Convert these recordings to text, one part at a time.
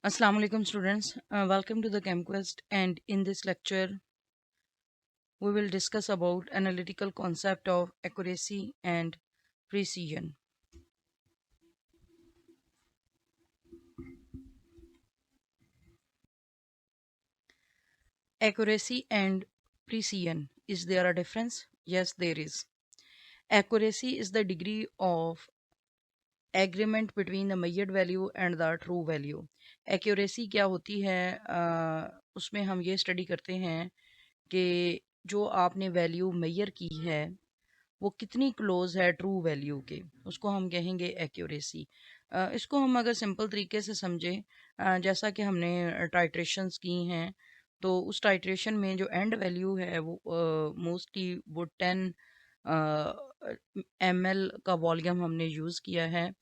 Assalamu alaikum students. Welcome to the ChemQuest, and in this lecture we will discuss about analytical concept of accuracy and precision. Accuracy and precision. Is there a difference? Yes, there is. Accuracy is the degree of agreement between the measured value and the true value. Accuracy क्या होती है? उसमें हम ये study करते हैं कि जो आपने वैल्यू मेजर की है वो कितनी क्लोज है ट्रू वैल्यू के, उसको हम कहेंगे एक्यूरेसी। इसको हम अगर सिंपल तरीके से समझें, जैसा कि हमने टाइट्रेशंस की हैं, तो उस टाइट्रेशन में जो एंड वैल्यू है वो मोस्टली वो 10 ml का वॉल्यूम हमने यूज़ किया है।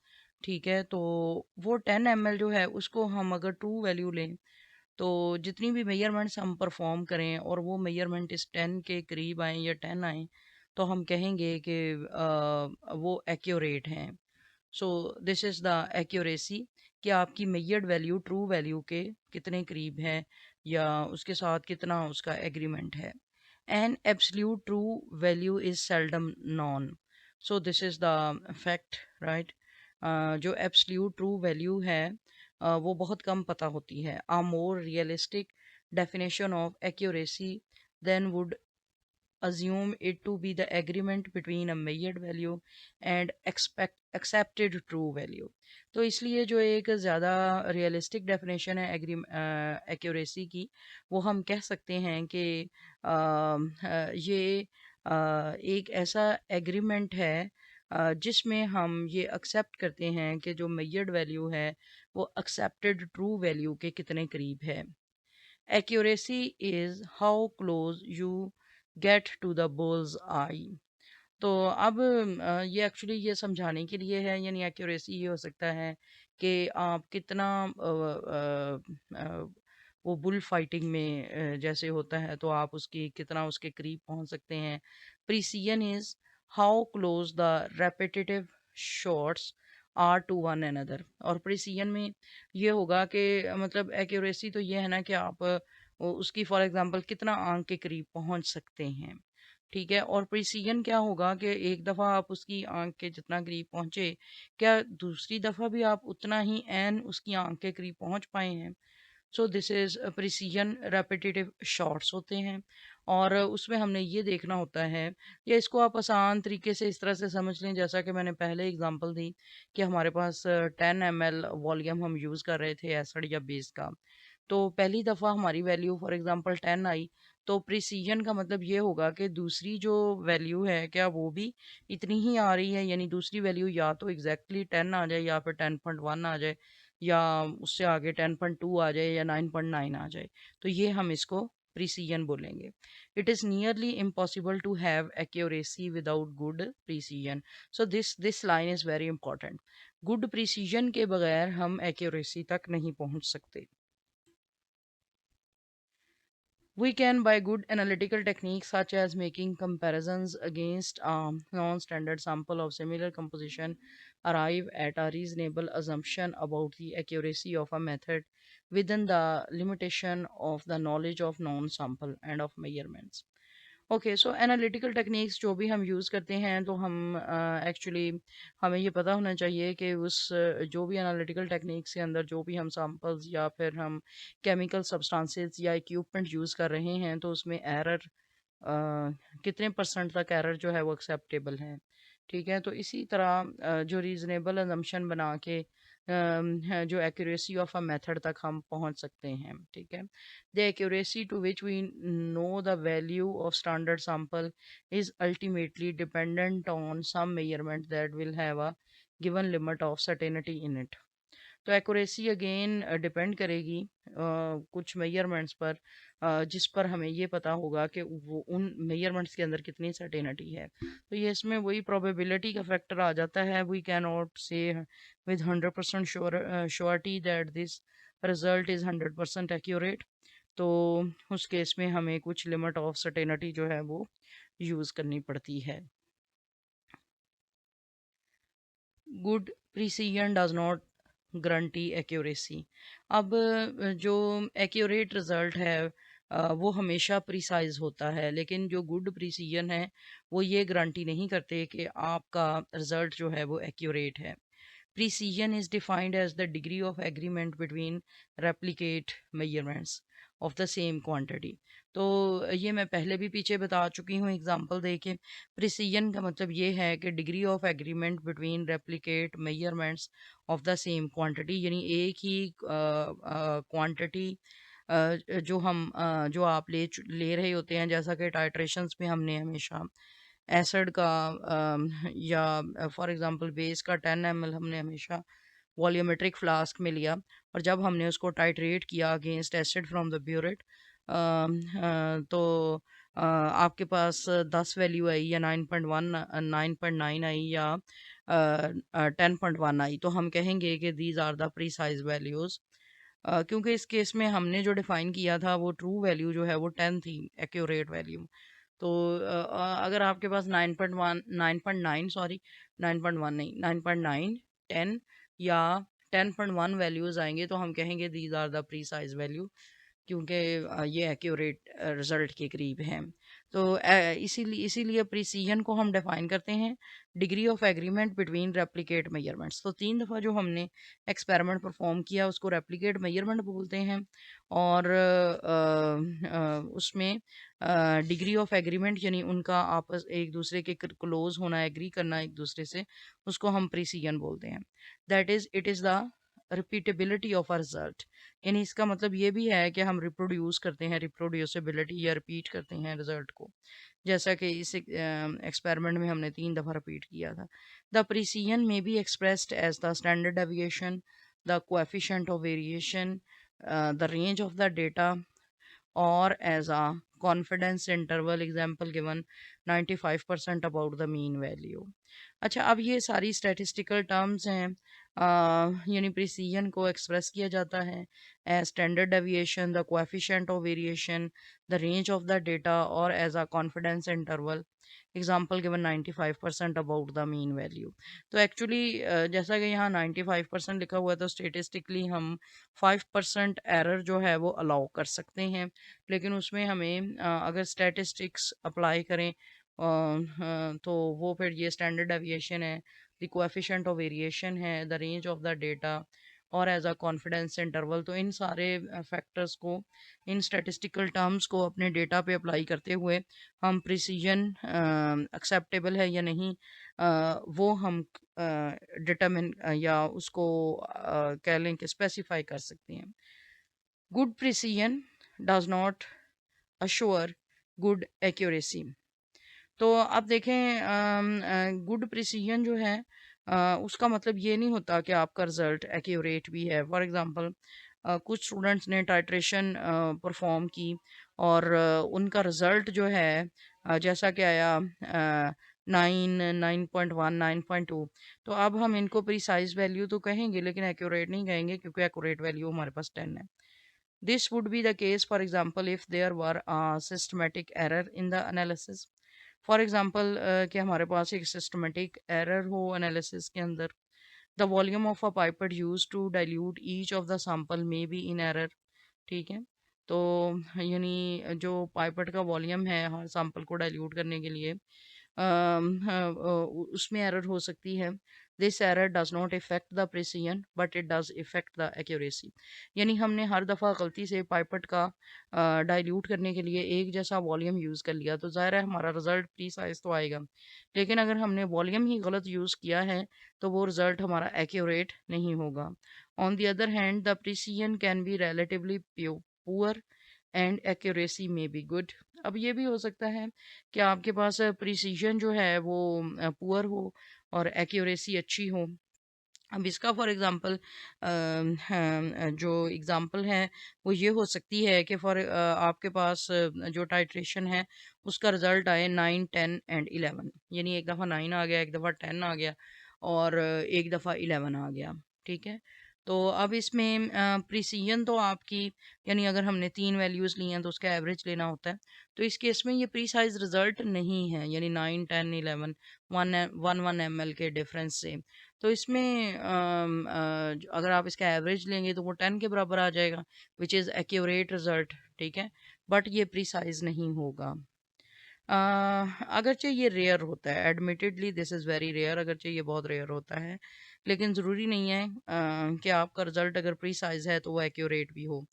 ठीक है, तो वो 10 ml जो है उसको हम अगर ट्रू वैल्यू लें तो जितनी भी मेजरमेंट्स हम परफॉर्म करें और वो मेजरमेंट इस 10 के करीब आए या 10 आए तो हम कहेंगे कि वो एक्यूरेट हैं। सो दिस इज़ द एक्यूरेसी, कि आपकी मेजर्ड वैल्यू ट्रू वैल्यू के कितने करीब है या उसके साथ कितना उसका एग्रीमेंट है। An absolute true value is seldom known. So this is the fact, right. जो एब्सल्यूट ट्रू वैल्यू है वो बहुत कम पता होती है। A more realistic definition of accuracy then would assume it to be the agreement between a measured value and accepted true value। तो इसलिए जो एक ज़्यादा रियलिस्टिक डेफिनेशन है एक्यूरेसी की, वो हम कह सकते हैं कि ये एक ऐसा एग्रीमेंट है जिसमें हम ये एक्सेप्ट करते हैं कि जो मेजर्ड वैल्यू है वो एक्सेप्टेड ट्रू वैल्यू के कितने करीब है। Accuracy is how close you get to the bull's eye। तो अब ये एक्चुअली ये समझाने के लिए है, यानी एक्यूरेसी ये हो सकता है कि आप कितना वो बुल फाइटिंग में जैसे होता है तो आप उसकी कितना उसके करीब पहुंच सकते हैं। Precision is how close the repetitive shots are to one another. और प्रिसीजन में ये होगा कि मतलब एक्यूरेसी तो ये है ना कि आप उसकी फॉर एग्जांपल कितना आंख के करीब पहुंच सकते हैं। ठीक है, और प्रिसीजन क्या होगा कि एक दफ़ा आप उसकी आंख के जितना करीब पहुंचे, क्या दूसरी दफ़ा भी आप उतना ही एन उसकी आंख के करीब पहुंच पाए हैं। सो this is precision repetitive shots होते हैं। और उसमें हमने ये देखना होता है, या इसको आप आसान तरीके से इस तरह से समझ लें जैसा कि मैंने पहले एग्जांपल दी कि हमारे पास 10 ml वॉल्यूम हम यूज़ कर रहे थे एसिड या बेस का। तो पहली दफ़ा हमारी वैल्यू फॉर एग्जांपल 10 आई, तो प्रिसीजन का मतलब ये होगा कि दूसरी जो वैल्यू है क्या वो भी इतनी ही आ रही है, यानी दूसरी वैल्यू या तो एग्जैक्टली 10 आ जाए या फिर 10.1 आ जाए या उससे आगे 10.2 आ जाए या 9.9 आ जाए। तो ये हम इसको प्रिसीजन बोलेंगे। It is nearly impossible to have accuracy without good precision. So this line is very important. Good precision के बगैर हम एक्यूरेसी तक नहीं पहुंच सकते। We can, by good analytical techniques such as making comparisons against non-standard sample of similar composition, arrive at a reasonable assumption about the accuracy of a method within the limitation of the knowledge of known sample and of measurements। Okay, so analytical techniques जो भी हम use करते हैं तो हम actually हमें ये पता होना चाहिए कि उस जो भी एनालिटिकल टेक्निक्स के अंदर जो भी हम सैम्पल्स या फिर हम केमिकल सब्सटेंसेस या इक्विपमेंट यूज़ कर रहे हैं तो उसमें एरर कितने परसेंट तक एरर जो है वो एक्सेप्टेबल है। ठीक है, तो इसी तरह जो रीज़नेबल असम्पशन बना के जो एक्यूरेसी ऑफ अ मेथड तक हम पहुंच सकते हैं। ठीक है, the accuracy to which we know the value of standard sample is ultimately dependent on some measurement that will have a given limit of certainty in it. तो accuracy again depend करेगी कुछ मेजरमेंट्स पर, जिस पर हमें ये पता होगा कि वो उन मेजरमेंट्स के अंदर कितनी सर्टेनिटी है। तो ये इसमें वही प्रोबेबिलिटी का फैक्टर आ जाता है। वी कैन नॉट से with 100% surety that this result is 100% accurate. तो उस केस में हमें कुछ लिमिट ऑफ सर्टेनिटी जो है वो यूज़ करनी पड़ती है। Good precision does not guarantee accuracy. अब जो एक्यूरेट रिज़ल्ट है वो हमेशा प्रिसाइज होता है, लेकिन जो गुड प्रिसीजन है वो ये गारंटी नहीं करते कि आपका रिज़ल्ट जो है वो एक्यूरेट है। Precision is defined as the degree of agreement between replicate measurements of the same quantity। तो ये मैं पहले भी पीछे बता चुकी हूँ एग्जांपल दे के। प्रिसीजन का मतलब ये है कि degree of agreement between replicate measurements of the same quantity, यानी एक ही क्वांटिटी जो आप ले रहे होते हैं, जैसा कि टाइट्रेशंस में हमने हमेशा एसिड का या फॉर एग्जांपल बेस का 10 ml हमने हमेशा वॉल्यूमेट्रिक फ्लास्क में लिया, और जब हमने उसको टाइट्रेट किया against acid from the burette, तो आपके पास 10 वैल्यू आई या 9.1 9.9 आई या 10.1 आई, तो हम कहेंगे कि these are the precise values. क्योंकि इस केस में हमने जो डिफाइन किया था वो ट्रू वैल्यू जो है वो 10 थी, एक्यूरेट वैल्यू। तो अगर आपके पास 9.1 9.9 सॉरी 9.1 नहीं 9.9 10 या 10.1 वैल्यूज आएंगे, तो हम कहेंगे these are the precise value, क्योंकि ये एक्यूरेट रिजल्ट के करीब हैं। तो इसीलिए प्रिसीजन को हम डिफाइन करते हैं degree of agreement between replicate measurements. तो 3 दफ़ा जो हमने एक्सपेरिमेंट परफॉर्म किया उसको रेप्लिकेट मेजरमेंट बोलते हैं, और उसमें डिग्री ऑफ एग्रीमेंट यानी उनका आपस एक दूसरे के क्लोज होना, एग्री करना एक दूसरे से, उसको हम प्रिसीजन बोलते हैं। That is it is the repeatability of a result, यानी इसका मतलब ये भी है कि हम रिप्रोड्यूस करते हैं, रिप्रोड्यूसिबिलिटी या रिपीट करते हैं रिजल्ट को, जैसा कि इस एक्सपेरिमेंट में हमने 3 दफ़ा रिपीट किया था। The precision may be expressed as the standard deviation, the coefficient of variation, the range of the data, or as a confidence interval, example given 95% about the mean value। अच्छा, अब ये सारी statistical terms हैं, यानी precision को express किया जाता है as standard deviation, the coefficient of variation, the range of the data, और as a confidence interval, example given 95% about the mean value. तो एक्चुअली जैसा कि यहाँ 95% लिखा हुआ है, तो स्टेटिस्टिकली हम 5% एरर जो है वो अलाउ कर सकते हैं, लेकिन उसमें हमें अगर स्टैटिस्टिक्स अप्लाई करें तो वो फिर ये स्टैंडर्ड डेविएशन है, द कोएफिशिएंट ऑफ वेरिएशन है, the range of the data, और एज अ कॉन्फिडेंस इंटरवल। तो इन सारे फैक्टर्स को, इन स्टैटिस्टिकल टर्म्स को अपने डेटा पे अप्लाई करते हुए हम प्रिसीजन एक्सेप्टेबल है या नहीं वो हम डिटरमिन या उसको कह लें कि स्पेसिफाई कर सकते हैं। Good precision does not assure good accuracy. तो आप देखें गुड प्रिसीजन जो है उसका मतलब ये नहीं होता कि आपका रिजल्ट एक्यूरेट भी है। फॉर एग्जांपल कुछ स्टूडेंट्स ने टाइट्रेशन परफॉर्म की और उनका रिजल्ट जो है जैसा कि आया 9.1 9.2, तो अब हम इनको प्रिसाइज वैल्यू तो कहेंगे लेकिन एक्यूरेट नहीं कहेंगे, क्योंकि एक्यूरेट वैल्यू हमारे पास 10 है। This would be the case for example if there were a systematic error in the analysis. For example कि हमारे पास एक सिस्टमेटिक एरर हो एनालिसिस के अंदर, the volume of a pipette use to dilute each of the sample may be in error. ठीक है, तो यानी जो पाइपेट का वॉल्यूम है हर सैंपल को डाइल्यूट करने के लिए उसमें एरर हो सकती है। This error does not effect the precision but it does effect the accuracy, यानी हमने हर दफ़ा गलती से पाइपेट का डाइल्यूट करने के लिए एक जैसा वॉल्यूम यूज़ कर लिया, तो ज़ाहिर है हमारा रिजल्ट प्रीसाइज तो आएगा, लेकिन अगर हमने वॉल्यूम ही गलत यूज़ किया है तो वो रिजल्ट हमारा एक्यूरेट नहीं होगा। On the other hand the precision can be relatively poor and accuracy में बी गुड। अब ये भी हो सकता है कि आपके पास प्रिसीजन जो है वो पुअर हो और एक्यूरेसी अच्छी हो। अब इसका फॉर एग्जांपल जो एग्जांपल है वो ये हो सकती है कि आपके पास जो टाइट्रेशन है उसका रिजल्ट आए 9 10 एंड 11, यानी एक दफ़ा 9 आ गया, एक दफ़ा 10 आ गया, और एक दफ़ा 11 आ गया। ठीक है, तो अब इसमें प्रिसीजन तो आपकी, यानी अगर हमने 3 वैल्यूज़ ली हैं तो उसका एवरेज लेना होता है। तो इस केस में ये प्रीसाइज़ रिज़ल्ट नहीं है, यानी 9, 10, 11 1 एमएल के डिफरेंस से। तो इसमें अगर आप इसका एवरेज लेंगे तो वो 10 के बराबर आ जाएगा, व्हिच इज़ एक्यूरेट रिज़ल्ट, ठीक है? बट ये प्रीसाइज़ नहीं होगा। अगरचे ये रेयर होता है, admittedly this is very rare, अगरचे ये बहुत रेयर होता है, लेकिन ज़रूरी नहीं है कि आपका रिजल्ट अगर प्रीसाइज है तो वो एक्यूरेट भी हो।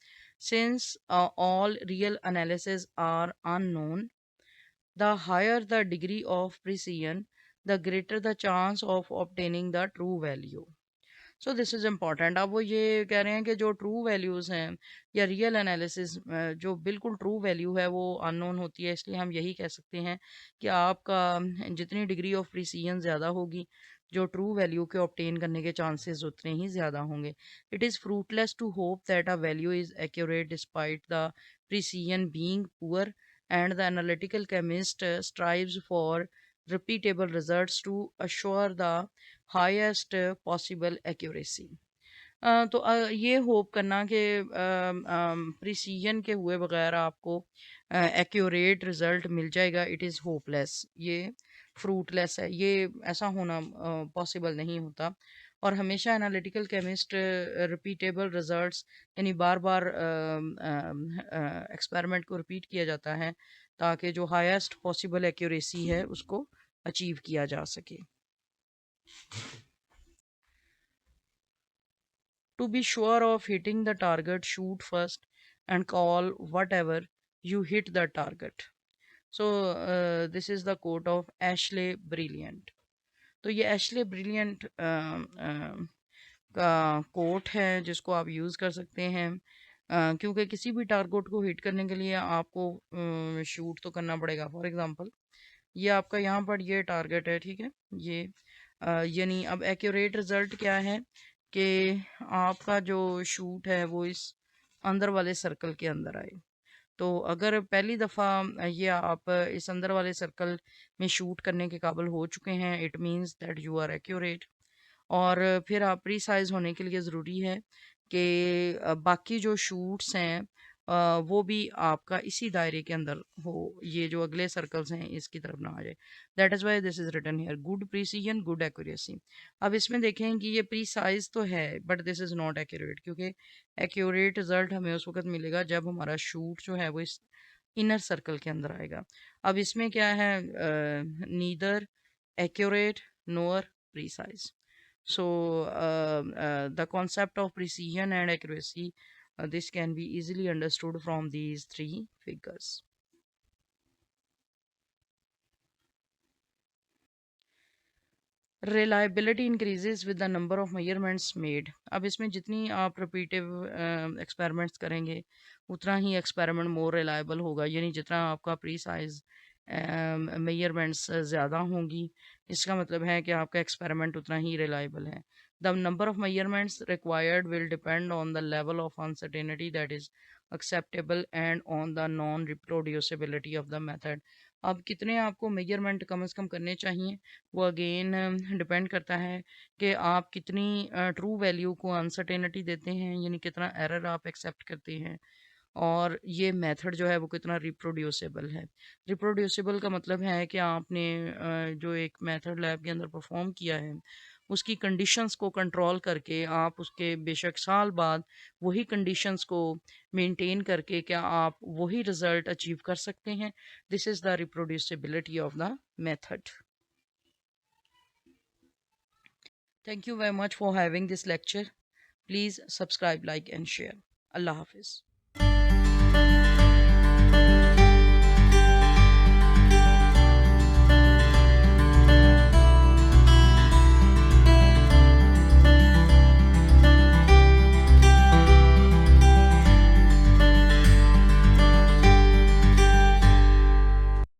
Since all real analysis are unknown, the higher the degree of precision, the greater the chance of obtaining the true value. So this is important. अब वो ये कह रहे हैं कि जो ट्रू वैल्यूज़ हैं या रियल एनालिसिस, जो बिल्कुल ट्रू वैल्यू है वो अननोन होती है, इसलिए हम यही कह सकते हैं कि आपका जितनी डिग्री ऑफ प्रिसीजन ज़्यादा होगी, जो ट्रू वैल्यू के ऑब्टेन करने के चांसेस उतने ही ज़्यादा होंगे। It is fruitless to hope that a value is accurate despite the precision being poor, and the analytical chemist strives for repeatable results to assure the highest possible accuracy। तो ये hope करना कि precision के हुए बगैर आपको accurate result मिल जाएगा, it is hopeless, ये फ्रूटलेस है, ये ऐसा होना पॉसिबल नहीं होता। और हमेशा एनालिटिकल केमिस्ट रिपीटेबल रिजल्ट्स, यानी बार बार एक्सपेरिमेंट को रिपीट किया जाता है ताकि जो हाईएस्ट पॉसिबल एक्यूरेसी है उसको अचीव किया जा सके। To be sure of hitting the target, shoot first and call whatever you hit the target. So this is the quote of Ashley Brilliant. तो ये एशले ब्रिलियंट का कोट है जिसको आप यूज़ कर सकते हैं, क्योंकि किसी भी टारगेट को हिट करने के लिए आपको शूट तो करना पड़ेगा। फॉर एग्जांपल ये आपका यहाँ पर ये टारगेट है, ठीक है? ये यानी अब एक्यूरेट रिजल्ट क्या है कि आपका जो शूट है वो इस अंदर वाले सर्कल के अंदर आए। तो अगर पहली दफ़ा ये आप इस अंदर वाले सर्कल में शूट करने के काबिल हो चुके हैं, it means that you are accurate. और फिर आप प्रीसाइज होने के लिए ज़रूरी है कि बाकी जो शूट्स हैं वो भी आपका इसी दायरे के अंदर हो, ये जो अगले सर्कल्स हैं इसकी तरफ ना आ जाए। That is why this is written here, good precision good accuracy. अब इसमें देखें कि ये प्रीसाइज तो है but this is not accurate, क्योंकि एक्यूरेट रिजल्ट हमें उस वक्त मिलेगा जब हमारा शूट जो है वो इस इनर सर्कल के अंदर आएगा। अब इसमें क्या है, neither accurate NOR precise. So the concept of precision and accuracy, this can be easily understood from these three figures. Reliability increases with the number of measurements made. अब इसमें जितनी आप रिपीटिव एक्सपेरिमेंट्स करेंगे उतना ही एक्सपेरिमेंट मोर रिलायबल होगा, यानी जितना आपका प्रीसाइज मेजरमेंट्स ज़्यादा होंगी इसका मतलब है कि आपका एक्सपेरिमेंट उतना ही रिलायबल है। The number of measurements required will depend on the level of uncertainty that is acceptable and on the non reproducibility of the method। अब कितने आपको मेजरमेंट कम से कम करने चाहिए वो अगेन डिपेंड करता है कि आप कितनी ट्रू वैल्यू को अनसर्टेनिटी देते हैं, यानी कितना एरर आप एक्सेप्ट करते हैं, और ये मेथड जो है वो कितना रिप्रोड्यूसेबल है। रिप्रोड्यूसेबल का मतलब है कि आपने जो एक मेथड लैब के अंदर परफॉर्म किया है उसकी कंडीशंस को कंट्रोल करके आप उसके बेशक साल बाद वही कंडीशंस को मेंटेन करके क्या आप वही रिजल्ट अचीव कर सकते हैं। This is the reproducibility of the method. Thank you very much for having this lecture. Please subscribe, like and share. Allah Hafiz.